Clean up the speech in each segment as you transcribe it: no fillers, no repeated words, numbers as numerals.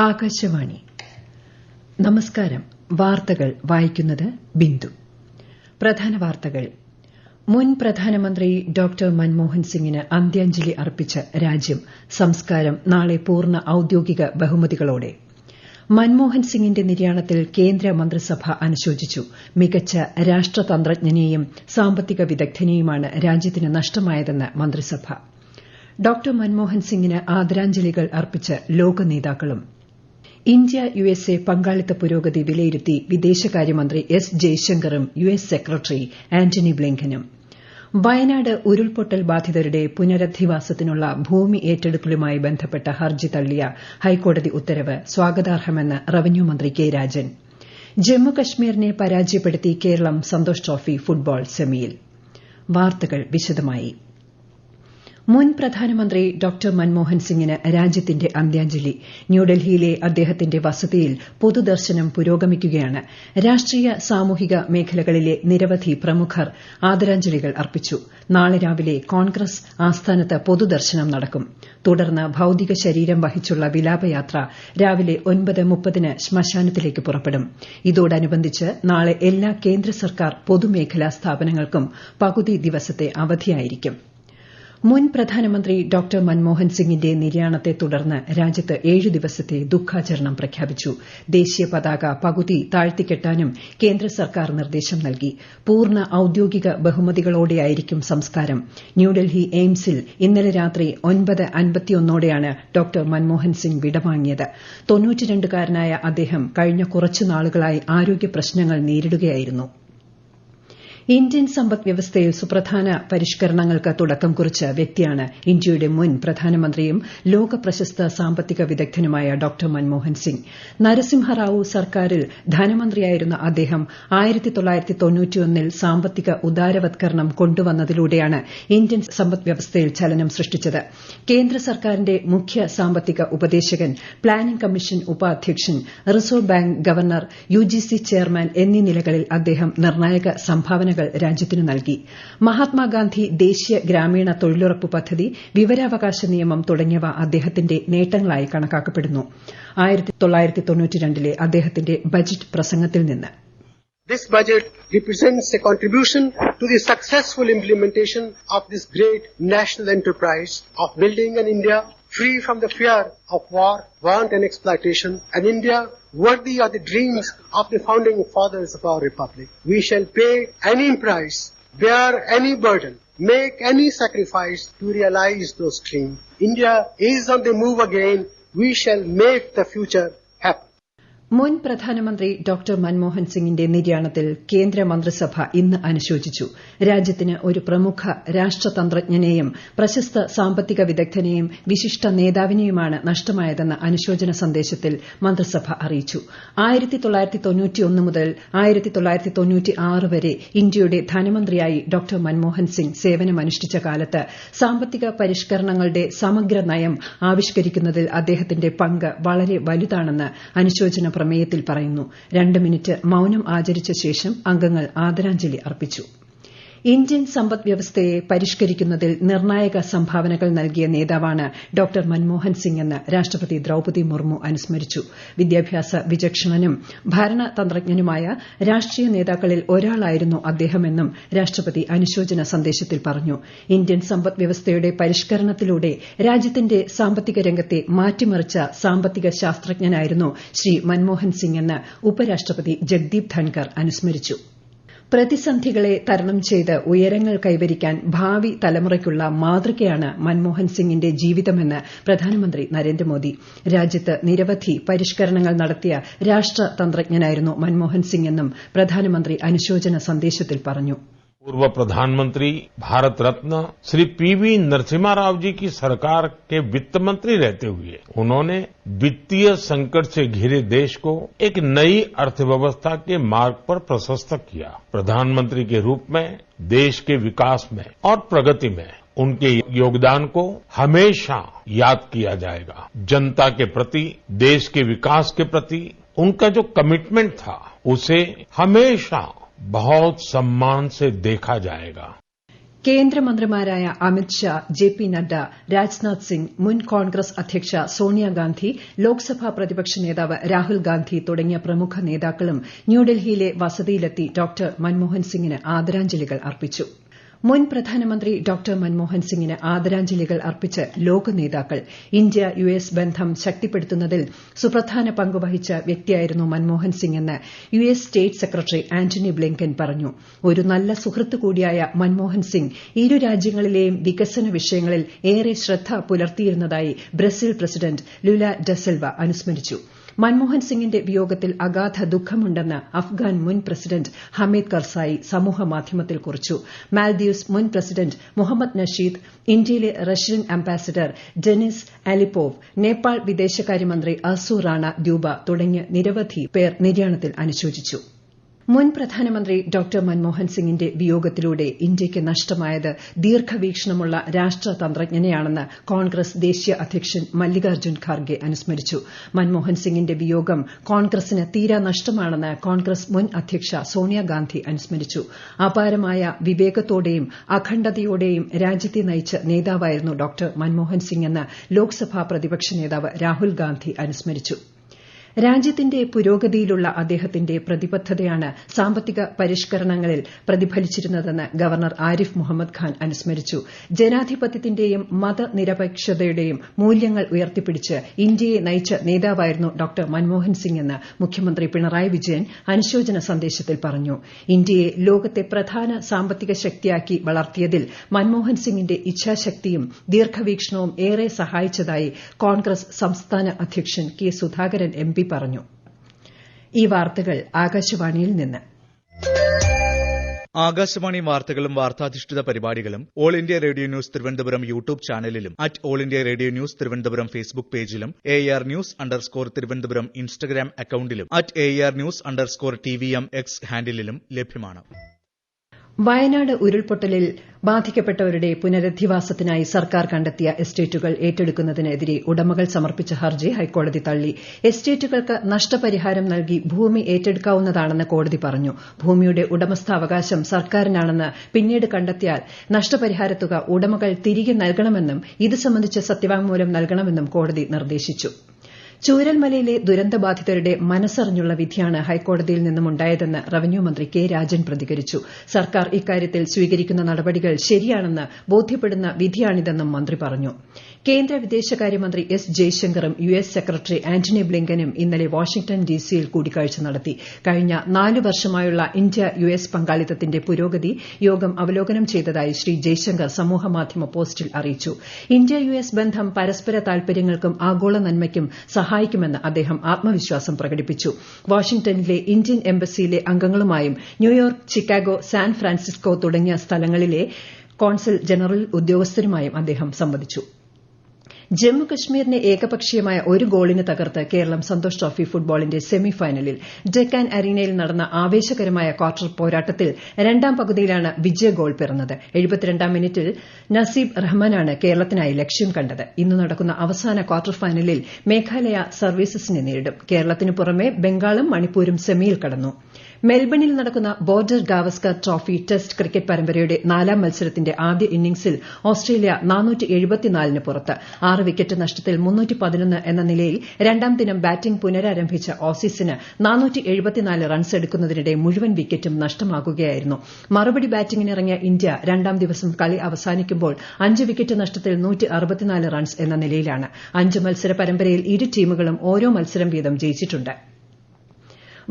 ആകാശവാണി. നമസ്കാരം. വാർത്തകൾ വായിക്കുന്നത് ബിന്ദു. പ്രധാന വാർത്തകൾ. മുൻ പ്രധാനമന്ത്രി ഡോക്ടർ മൻമോഹൻ സിംഗിന് അന്ത്യാഞ്ജലി അർപ്പിച്ച് രാജ്യം. സംസ്കാരം നാളെ പൂർണ്ണ ഔദ്യോഗിക ബഹുമതികളോടെ. മൻമോഹൻ സിംഗിന്റെ നിര്യാണത്തിൽ കേന്ദ്ര മന്ത്രിസഭ അനുശോചിച്ചു. മികച്ച രാഷ്ട്രതന്ത്രജ്ഞനെയും സാമ്പത്തിക വിദഗ്ധനെയുമാണ് രാജ്യത്തിന് നഷ്ടമായതെന്ന് മന്ത്രിസഭ. ഡോക്ടർ മൻമോഹൻ സിംഗിന് ആദരാഞ്ജലികൾ അർപ്പിച്ച് ലോക നേതാക്കളും. ഇന്ത്യ യുഎസ്എ പങ്കാളിത്ത പുരോഗതി വിലയിരുത്തി വിദേശകാര്യമന്ത്രി എസ് ജയശങ്കറും യുഎസ് സെക്രട്ടറി ആന്റണി ബ്ലിങ്കനും. വയനാട് ഉരുൾപൊട്ടൽ ബാധിതരുടെ പുനരധിവാസത്തിനുള്ള ഭൂമി ഏറ്റെടുക്കലുമായി ബന്ധപ്പെട്ട ഹർജി തള്ളിയ ഹൈക്കോടതി ഉത്തരവ് സ്വാഗതാർഹമെന്ന് റവന്യൂ മന്ത്രി കെ രാജൻ. ജമ്മുകശ്മീരിനെ പരാജയപ്പെടുത്തി കേരളം സന്തോഷ് ട്രോഫി ഫുട്ബോൾ സെമിയിൽ. വാർത്തകൾ വിശദമായി. മുൻ പ്രധാനമന്ത്രി ഡോക്ടർ മൻമോഹൻ സിംഗിന് രാജ്യത്തിന്റെ അന്ത്യാഞ്ജലി. ന്യൂഡൽഹിയിലെ അദ്ദേഹത്തിന്റെ വസതിയിൽ പൊതുദർശനം പുരോഗമിക്കുകയാണ്. രാഷ്ട്രീയ സാമൂഹിക മേഖലകളിലെ നിരവധി പ്രമുഖർ ആദരാഞ്ജലികൾ അർപ്പിച്ചു. നാളെ രാവിലെ കോൺഗ്രസ് ആസ്ഥാനത്ത് പൊതുദർശനം നടക്കും. തുടർന്ന് ഭൌതിക ശരീരം വഹിച്ചുള്ള വിലാപയാത്ര രാവിലെ 9:30 ശ്മശാനത്തിലേക്ക് പുറപ്പെടും. ഇതോടനുബന്ധിച്ച് നാളെ എല്ലാ കേന്ദ്ര സർക്കാർ പൊതുമേഖലാ സ്ഥാപനങ്ങൾക്കും പകുതി ദിവസത്തെ അവധിയായിരിക്കും. മുൻ പ്രധാനമന്ത്രി ഡോക്ടർ മൻമോഹൻ സിംഗിന്റെ നിര്യാണത്തെ തുടർന്ന് രാജ്യത്ത് 7 ദിവസത്തെ ദുഃഖാചരണം പ്രഖ്യാപിച്ചു. ദേശീയ പതാക പകുതി താഴ്ത്തിക്കെട്ടാനും കേന്ദ്ര സർക്കാർ നിർദ്ദേശം നൽകി. പൂർണ്ണ ഔദ്യോഗിക ബഹുമതികളോടെയായിരിക്കും സംസ്കാരം. ന്യൂഡൽഹി എയിംസിൽ ഇന്നലെ രാത്രി 9:51 ഡോക്ടർ മൻമോഹൻ സിംഗ് വിടവാങ്ങിയത്. 92കാരനായ അദ്ദേഹം കഴിഞ്ഞ കുറച്ചു നാളുകളായി ആരോഗ്യ പ്രശ്നങ്ങൾ നേരിടുകയായിരുന്നു. ഇന്ത്യൻ സമ്പദ്വ്യവസ്ഥയിൽ സുപ്രധാന പരിഷ്കരണങ്ങൾക്ക് തുടക്കം കുറിച്ച വ്യക്തിയാണ് ഇന്ത്യയുടെ മുൻ പ്രധാനമന്ത്രിയും ലോക പ്രശസ്ത സാമ്പത്തിക വിദഗ്ധനുമായ ഡോക്ടർ മൻമോഹൻ സിംഗ്. നരസിംഹറാവു സർക്കാരിൽ ധനമന്ത്രിയായിരുന്ന അദ്ദേഹം 1991 സാമ്പത്തിക ഉദാരവത്കരണം കൊണ്ടുവന്നതിലൂടെയാണ് ഇന്ത്യൻ സമ്പദ്വ്യവസ്ഥയിൽ ചലനം സൃഷ്ടിച്ചത്. കേന്ദ്ര സർക്കാരിന്റെ മുഖ്യ സാമ്പത്തിക ഉപദേശകൻ, പ്ലാനിംഗ് കമ്മീഷൻ ഉപാധ്യക്ഷൻ, reserve bank governor, UGC chairman എന്നീ നിലകളിൽ അദ്ദേഹം നിർണായക സംഭാവനകൾ രാജ്യത്തിനു നൽകി. മഹാത്മാഗാന്ധി ദേശീയ ഗ്രാമീണ തൊഴിലുറപ്പ് പദ്ധതി, വിവരാവകാശ നിയമം തുടങ്ങിയവ അദ്ദേഹത്തിന്റെ നേട്ടങ്ങളായി കണക്കാക്കപ്പെടുന്നു. 1992 അദ്ദേഹത്തിന്റെ ബജറ്റ് പ്രസംഗത്തിൽ നിന്ന്. This budget represents a contribution to the successful implementation of this great national enterprise of building an India free from the fear of war, want and exploitation, an India worthy of the dreams of the founding fathers of our republic. We shall pay any price, bear any burden, make any sacrifice to realize those dreams. India is on the move again. We shall make the future happen. മുൻ പ്രധാനമന്ത്രി doctor Manmohan സിംഗിന്റെ നിര്യാണത്തിൽ കേന്ദ്ര മന്ത്രിസഭ ഇന്ന് അനുശോചിച്ചു. രാജ്യത്തിന് ഒരു പ്രമുഖ രാഷ്ട്രതന്ത്രജ്ഞനെയും പ്രശസ്ത സാമ്പത്തിക വിദഗ്ധനെയും വിശിഷ്ട നേതാവിനെയുമാണ് നഷ്ടമായതെന്ന് അനുശോചന സന്ദേശത്തിൽ മന്ത്രിസഭ അറിയിച്ചു. 1991 മുതൽ 1996 വരെ ഇന്ത്യയുടെ ധനമന്ത്രിയായി ഡോക്ടർ മൻമോഹൻ സിംഗ് സേവനമനുഷ്ഠിച്ച കാലത്ത് സാമ്പത്തിക പരിഷ്കരണങ്ങളുടെ സമഗ്ര നയം ആവിഷ്കരിക്കുന്നതിൽ അദ്ദേഹത്തിന്റെ പങ്ക് വളരെ വലുതാണെന്ന് അനുശോചന പ്രമേയത്തിൽ പറയുന്നു. 2 മിനിറ്റ് മൌനം ആചരിച്ച ശേഷം അംഗങ്ങൾ ആദരാഞ്ജലി അർപ്പിച്ചു. ഇന്ത്യൻ സമ്പദ്വ്യവസ്ഥയെ പരിഷ്കരിക്കുന്നതിൽ നിർണായക സംഭാവനകൾ നൽകിയ നേതാവാണ് ഡോക്ടർ മൻമോഹൻ സിംഗ് എന്ന് രാഷ്ട്രപതി ദ്രൌപദി മുർമു അനുസ്മരിച്ചു. വിദ്യാഭ്യാസ വിചക്ഷണനും ഭരണതന്ത്രജ്ഞനുമായ രാഷ്ട്രീയ നേതാക്കളിൽ ഒരാളായിരുന്നു അദ്ദേഹമെന്നും രാഷ്ട്രപതി അനുശോചന സന്ദേശത്തിൽ പറഞ്ഞു. ഇന്ത്യൻ സമ്പദ്വ്യവസ്ഥയുടെ പരിഷ്കരണത്തിലൂടെ രാജ്യത്തിന്റെ സാമ്പത്തിക രംഗത്തെ മാറ്റിമറിച്ച സാമ്പത്തിക ശാസ്ത്രജ്ഞനായിരുന്നു ശ്രീ മൻമോഹൻ സിംഗ് എന്ന് ഉപരാഷ്ട്രപതി ജഗ്ദീപ് ധൻകർ അനുസ്മരിച്ചു. പ്രതിസന്ധികളെ തരണം ചെയ്ത് ഉയരങ്ങൾ കൈവരിക്കാൻ ഭാവി തലമുറയ്ക്കുള്ള മാതൃകയാണ് മൻമോഹൻ സിംഗിന്റെ ജീവിതമെന്ന് പ്രധാനമന്ത്രി നരേന്ദ്രമോദി. രാജ്യത്ത് നിരവധി പരിഷ്കരണങ്ങൾ നടത്തിയ രാഷ്ട്രതന്ത്രജ്ഞനായിരുന്നു മൻമോഹൻ സിംഗ് എന്നും പ്രധാനമന്ത്രി അനുശോചന സന്ദേശത്തിൽ പറഞ്ഞു. पूर्व प्रधानमंत्री भारत रत्न श्री पीवी नरसिम्हा राव जी की सरकार के वित्त मंत्री रहते हुए उन्होंने वित्तीय संकट से घिरे देश को एक नई अर्थव्यवस्था के मार्ग पर प्रशस्त किया. प्रधानमंत्री के रूप में देश के विकास में और प्रगति में उनके योगदान को हमेशा याद किया जाएगा. जनता के प्रति, देश के विकास के प्रति उनका जो कमिटमेंट था उसे हमेशा बहुत सम्मान से देखा जाएगा. കേന്ദ്രമന്ത്രിമാരായ അമിത് ഷാ, ജെ.പി. നദ്ദ, രാജ്നാഥ് സിംഗ്, മുൻ കോൺഗ്രസ് അധ്യക്ഷ സോണിയാഗാന്ധി, ലോക്സഭാ പ്രതിപക്ഷ നേതാവ് രാഹുൽ ഗാന്ധി തുടങ്ങിയ പ്രമുഖ നേതാക്കളും ന്യൂഡൽഹിയിലെ വസതിയിലെത്തി ഡോക്ടർ മൻമോഹൻ സിംഗിന് ആദരാഞ്ജലികൾ അർപ്പിച്ചു. മുൻ പ്രധാനമന്ത്രി ഡോക്ടർ മൻമോഹൻ സിംഗിന് ആദരാഞ്ജലികൾ അർപ്പിച്ച് ലോക നേതാക്കൾ. ഇന്ത്യ യുഎസ് ബന്ധം ശക്തിപ്പെടുത്തുന്നതിൽ സുപ്രധാന പങ്കുവഹിച്ച വ്യക്തിയായിരുന്നു മൻമോഹൻ സിംഗ് എന്ന് US state secretary Antony Blinken പറഞ്ഞു. ഒരു നല്ല സുഹൃത്ത് കൂടിയായ മൻമോഹൻ സിംഗ് ഇരു രാജ്യങ്ങളിലെയും വികസന വിഷയങ്ങളിൽ ഏറെ ശ്രദ്ധ പുലർത്തിയിരുന്നതായി ബ്രസീൽ പ്രസിഡന്റ് ലുല ഡസിൽവ അനുസ്മരിച്ചു. മൻമോഹൻ സിംഗിന്റെ വിയോഗത്തിൽ അഗാധ ദുഃഖമുണ്ടെന്ന് അഫ്ഗാൻ മുൻ പ്രസിഡന്റ് ഹമീദ് കർസായി സമൂഹമാധ്യമത്തിൽ കുറിച്ചു. മാൽദീവ്സ് മുൻ പ്രസിഡന്റ് മുഹമ്മദ് നഷീദ്, ഇന്ത്യയിലെ Russian ambassador Denis Alipov, Nepal വിദേശകാര്യമന്ത്രി അസു റാണ ദ്യൂബ തുടങ്ങിയ നിരവധി പേർ നിര്യാണത്തിൽ അനുശോചിച്ചു. മുൻ പ്രധാനമന്ത്രി ഡോക്ടർ മൻമോഹൻ സിംഗിന്റെ വിയോഗത്തിലൂടെ ഇന്ത്യയ്ക്ക് നഷ്ടമായത് ദീർഘവീക്ഷണമുള്ള രാഷ്ട്രതന്ത്രജ്ഞനെയാണെന്ന് കോൺഗ്രസ് ദേശീയ അധ്യക്ഷൻ മല്ലികാർജ്ജുൻ ഖാർഗെ അനുസ്മരിച്ചു. മൻമോഹൻ സിംഗിന്റെ വിയോഗം കോൺഗ്രസിന് തീരാ നഷ്ടമാണെന്ന് കോൺഗ്രസ് മുൻ അധ്യക്ഷ സോണിയാഗാന്ധി അനുസ്മരിച്ചു. അപാരമായ വിവേകത്തോടെയും അഖണ്ഡതയോടെയും രാജ്യത്തെ നയിച്ച നേതാവായിരുന്നു ഡോക്ടർ മൻമോഹൻ സിംഗ് എന്ന് ലോക്സഭാ പ്രതിപക്ഷ നേതാവ് രാഹുൽ ഗാന്ധി അനുസ്മരിച്ചു. രാജ്യത്തിന്റെ പുരോഗതിയിലുള്ള അദ്ദേഹത്തിന്റെ പ്രതിബദ്ധതയാണ് സാമ്പത്തിക പരിഷ്കരണങ്ങളിൽ പ്രതിഫലിച്ചിരുന്നതെന്ന് ഗവർണർ ആരിഫ് മുഹമ്മദ് ഖാൻ അനുസ്മരിച്ചു. ജനാധിപത്യത്തിന്റെയും മതനിരപേക്ഷതയുടെയും മൂല്യങ്ങൾ ഉയർത്തിപ്പിടിച്ച് ഇന്ത്യയെ നയിച്ച നേതാവായിരുന്നു ഡോക്ടർ മൻമോഹൻ സിംഗ് എന്ന് മുഖ്യമന്ത്രി പിണറായി വിജയൻ അനുശോചന സന്ദേശത്തിൽ പറഞ്ഞു. ഇന്ത്യയെ ലോകത്തെ പ്രധാന സാമ്പത്തിക ശക്തിയാക്കി വളർത്തിയതിൽ മൻമോഹൻ സിംഗിന്റെ ഇച്ഛാശക്തിയും ദീർഘവീക്ഷണവും ഏറെ സഹായിച്ചതായി കോൺഗ്രസ് സംസ്ഥാന അധ്യക്ഷൻ കെ സുധാകരൻ എം പി പറഞ്ഞു. ഈ വാർത്തകൾ ആകാശവാണിയിൽ നിന്ന്. ആകാശവാണി വാർത്തകളും വാർത്താധിഷ്ഠിത പരിപാടികളും all India radio news Thiruvananthapuram YouTube ചാനലിലും all India radio news Thiruvananthapuram Facebook പേജിലും AR News_ തിരുവനന്തപുരം ഇൻസ്റ്റഗ്രാം അക്കൌണ്ടിലും AR News_TVM X ഹാൻഡിലും ലഭ്യമാണ്. വയനാട് ഉരുൾപൊട്ടലിൽ ബാധിക്കപ്പെട്ടവരുടെ പുനരധിവാസത്തിനായി സർക്കാർ കണ്ടെത്തിയ എസ്റ്റേറ്റുകൾ ഏറ്റെടുക്കുന്നതിനെതിരെ ഉടമകൾ സമർപ്പിച്ച ഹർജി ഹൈക്കോടതി തള്ളി. എസ്റ്റേറ്റുകൾക്ക് നഷ്ടപരിഹാരം നൽകി ഭൂമി ഏറ്റെടുക്കാവുന്നതാണെന്ന് കോടതി പറഞ്ഞു. ഭൂമിയുടെ ഉടമസ്ഥാവകാശം സർക്കാരിനാണെന്ന് പിന്നീട് കണ്ടെത്തിയാൽ നഷ്ടപരിഹാരത്തുക ഉടമകൾ തിരികെ നൽകണമെന്നും ഇത് സംബന്ധിച്ച് സത്യവാങ്മൂലം നൽകണമെന്നും കോടതി നിർദ്ദേശിച്ചു. ചൂരൽമലയിലെ ദുരന്തബാധിതരുടെ മനസ്സറിഞ്ഞുള്ള വിധിയാണ് ഹൈക്കോടതിയിൽ നിന്നുമുണ്ടായതെന്ന് റവന്യൂ മന്ത്രി കെ രാജൻ പ്രതികരിച്ചു. സർക്കാർ ഇക്കാര്യത്തിൽ സ്വീകരിക്കുന്ന നടപടികൾ ശരിയാണെന്ന് ബോധ്യപ്പെടുന്ന വിധിയാണിതെന്നും മന്ത്രി പറഞ്ഞു. കേന്ദ്ര വിദേശകാര്യമന്ത്രി എസ് ജയശങ്കറും യുഎസ് സെക്രട്ടറി ആന്റണി ബ്ലിങ്കനും ഇന്നലെ വാഷിംഗ്ടൺ ഡിസിയിൽ കൂടിക്കാഴ്ച നടത്തി. കഴിഞ്ഞ 4 വർഷമായുള്ള ഇന്ത്യ യുഎസ് പങ്കാളിത്തത്തിന്റെ പുരോഗതി യോഗം അവലോകനം ചെയ്തതായി ശ്രീ ജയശങ്കർ സമൂഹമാധ്യമ പോസ്റ്റിൽ അറിയിച്ചു. ഇന്ത്യ യുഎസ് ബന്ധം പരസ്പര താൽപര്യങ്ങൾക്കും ആഗോള നന്മയ്ക്കും സഹായിക്കുമെന്ന് അദ്ദേഹം ആത്മവിശ്വാസം പ്രകടിപ്പിച്ചു. വാഷിംഗ്ടണിലെ ഇന്ത്യൻ എംബസിയിലെ അംഗങ്ങളുമായും ന്യൂയോർക്ക്, ചിക്കാഗോ, സാൻ ഫ്രാൻസിസ്കോ തുടങ്ങിയ സ്ഥലങ്ങളിലെ കോൺസൽ ജനറൽ ഉദ്യോഗസ്ഥരുമായും അദ്ദേഹം സംവദിച്ചു. ജമ്മുകശ്മീരിനെ ഏകപക്ഷീയമായ 1 ഗോളിന് തകർത്ത് കേരളം സന്തോഷ് ട്രോഫി ഫുട്ബോളിന്റെ സെമി ഫൈനലിൽ ഡെക്കാൻ അരീനയിൽ നടന്ന ആവേശകരമായ ക്വാർട്ടർ പോരാട്ടത്തിൽ രണ്ടാം പകുതിയിലാണ് വിജയ ഗോൾ പിറന്നത്. 72ാം മിനിറ്റിൽ നസീബ് റഹ്മാനാണ് കേരളത്തിനായി ലക്ഷ്യം കണ്ടത്. ഇന്ന് നടക്കുന്ന അവസാന ക്വാർട്ടർ ഫൈനലിൽ മേഘാലയ സർവീസസിനെ നേരിടും. കേരളത്തിനു പുറമെ ബംഗാളും മണിപ്പൂരും സെമിയിൽ കടന്നു. മെൽബണിൽ നടക്കുന്ന border Gavaskar trophy test cricket പരമ്പരയുടെ 4ാം മത്സരത്തിന്റെ ആദ്യ ഇന്നിംഗ്സിൽ ഓസ്ട്രേലിയ 474ന് പുറത്ത്. 6 വിക്കറ്റ് നഷ്ടത്തിൽ 311 എന്ന നിലയിൽ രണ്ടാം ദിനം ബാറ്റിംഗ് പുനരാരംഭിച്ച ഓസീസിന് 474 റൺസ് എടുക്കുന്നതിനിടെ മുഴുവൻ വിക്കറ്റും നഷ്ടമാകുകയായിരുന്നു. മറുപടി ബാറ്റിംഗിനിറങ്ങിയ ഇന്ത്യ രണ്ടാം ദിവസം കളി അവസാനിക്കുമ്പോൾ 5 വിക്കറ്റ് നഷ്ടത്തിൽ 164 റൺസ് എന്ന നിലയിലാണ്. 5 മത്സര പരമ്പരയിൽ ഇരു ടീമുകളും ഓരോ മത്സരം വീതം ജയിച്ചിട്ടുണ്ട്.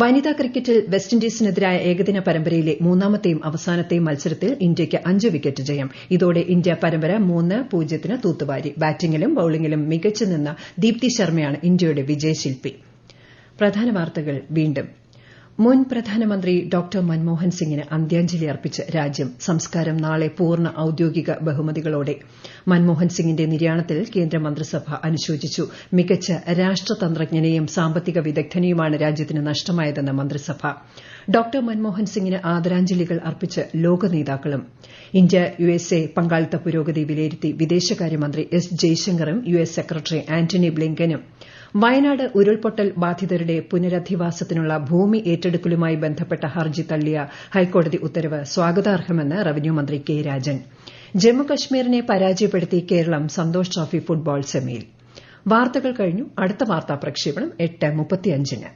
വനിതാ ക്രിക്കറ്റിൽ വെസ്റ്റ് ഇൻഡീസിനെതിരായ ഏകദിന പരമ്പരയിലെ 3ാമത്തെയും അവസാനത്തെയും മത്സരത്തിൽ ഇന്ത്യയ്ക്ക് 5 വിക്കറ്റ് ജയം. ഇതോടെ ഇന്ത്യ പരമ്പര 3-0 തൂത്തുവാരി. ബാറ്റിംഗിലും ബൌളിംഗിലും മികച്ചു നിന്ന ദീപ്തി ശർമ്മയാണ് ഇന്ത്യയുടെ വിജയശില്പി. പ്രധാന വാർത്തകൾ വീണ്ടും. മുൻ പ്രധാനമന്ത്രി ഡോക്ടർ മൻമോഹൻ സിംഗിന് അന്ത്യാഞ്ജലി അർപ്പിച്ച് രാജ്യം. സംസ്കാരം നാളെ പൂർണ്ണ ഔദ്യോഗിക ബഹുമതികളോടെ. മൻമോഹൻ സിംഗിന്റെ നിര്യാണത്തിൽ കേന്ദ്രമന്ത്രിസഭ അനുശോചിച്ചു. മികച്ച രാഷ്ട്രതന്ത്രജ്ഞനെയും സാമ്പത്തിക വിദഗ്ധനെയുമാണ് രാജ്യത്തിന് നഷ്ടമായതെന്ന് മന്ത്രിസഭ. ഡോക്ടർ മൻമോഹൻ സിംഗിന് ആദരാഞ്ജലികൾ അർപ്പിച്ച് ലോക നേതാക്കളും. ഇന്ത്യ USA പങ്കാളിത്ത പുരോഗതി വിലയിരുത്തി വിദേശകാര്യമന്ത്രി എസ് ജയശങ്കറും യുഎസ് സെക്രട്ടറി ആന്റണി ബ്ലിങ്കനും. വയനാട് ഉരുൾപൊട്ടൽ ബാധിതരുടെ പുനരധിവാസത്തിനുള്ള ഭൂമി ഏറ്റെടുക്കലുമായി ബന്ധപ്പെട്ട ഹർജി തള്ളിയ ഹൈക്കോടതി ഉത്തരവ് സ്വാഗതാർഹമെന്ന് റവന്യൂ മന്ത്രി കെ രാജൻ. ജമ്മുകശ്മീരിനെ പരാജയപ്പെടുത്തി കേരളം സന്തോഷ് ട്രോഫി ഫുട്ബോൾ സെമിയിൽ. വാർത്തകൾ കഴിഞ്ഞു. അടുത്ത വാർത്താ പ്രക്ഷേപണം 8:35-ന്.